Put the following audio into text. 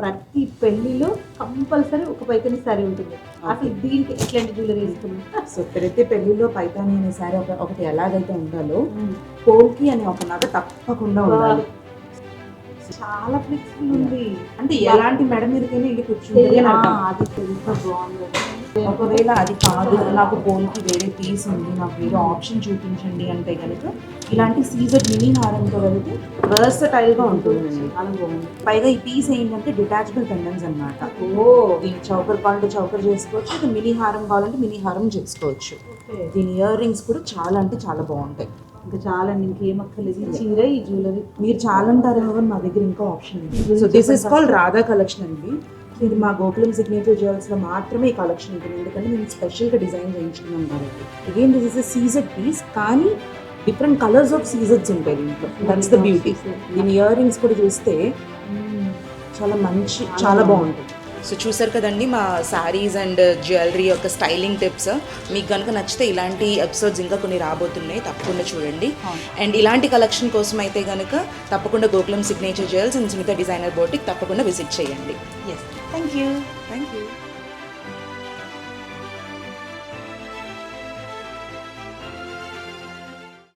ప్రతి పెళ్లిలో కంపల్సరీ ఒక పైతాని సారీ ఉంటుంది. అసలు దీనికి ఎట్లాంటి జ్యువెలరీ వేసుకున్నాం? సో ప్రతి పెళ్లిలో పైతాని అనే సారీ ఒకటి ఎలాగైతే ఉండాలో పోల్కి అనే ఒక నగ తప్పకుండా ఉండాలి. చాలా ఫ్లెక్సిబుల్ ఉంది. అంటే ఎలాంటి మెడ మీదకైనా వెళ్ళి కూర్చుంటుంది అని అర్థం. అది ఎంత బాగుంది. ఒకవేళ అది కాదు, నాకు పోల్కి వేరే పీస్ ఉంది, నాకు వేరే ఆప్షన్ చూపించండి అంటే కనుక ఇలాంటి సీజర్ మినీ హారంతో వెళ్తే వర్సటైల్గా ఉంటుందండి. చాలా బాగుంది. పైగా ఈ పీస్ ఏంటంటే డిటాచబుల్ పెండెంట్స్ అనమాట. దీన్ని చౌకర్ కావాలంటే చౌకర్ చేసుకోవచ్చు, ఇది మినీ హారం కావాలంటే మినీ హారం చేసుకోవచ్చు. దీని ఇయర్ రింగ్స్ కూడా చాలా అంటే చాలా బాగుంటాయి. ఇంకా చాలా ఇంకేం అక్కర్లేదు. ఈ చీర, ఈ జ్యువెలరీ మీరు చాలా అంటారేమో కానీ మా దగ్గర ఇంకా ఆప్షన్ ఉంది. So this is called Radha collection అండి. ఇది మా గోకులం సిగ్నేచర్ జ్యువెల్స్లో మాత్రమే ఈ కలెక్షన్ ఉంటుంది, ఎందుకంటే మేము స్పెషల్గా డిజైన్ చేయించుకున్నాం కాబట్టి. Again this is a CZ piece, కానీ డిఫరెంట్ కలర్స్ ఆఫ్ సీజెడ్స్ ఉంటాయి దీంట్లో. That's the beauty. దీని ఇయర్ రింగ్స్ కూడా చూస్తే చాలా మంచి, చాలా బాగుంటుంది. సో చూసారు కదండి మా శారీస్ అండ్ జ్యువెలరీ యొక్క స్టైలింగ్ టిప్స్. మీకు కనుక నచ్చితే ఇలాంటి ఎపిసోడ్స్ ఇంకా కొన్ని రాబోతున్నాయి, తప్పకుండా చూడండి. అండ్ ఇలాంటి కలెక్షన్ కోసం అయితే కనుక తప్పకుండా Gokulam signature jewels and Sunitha designer boutique తప్పకుండా విజిట్ చేయండి. Thank you.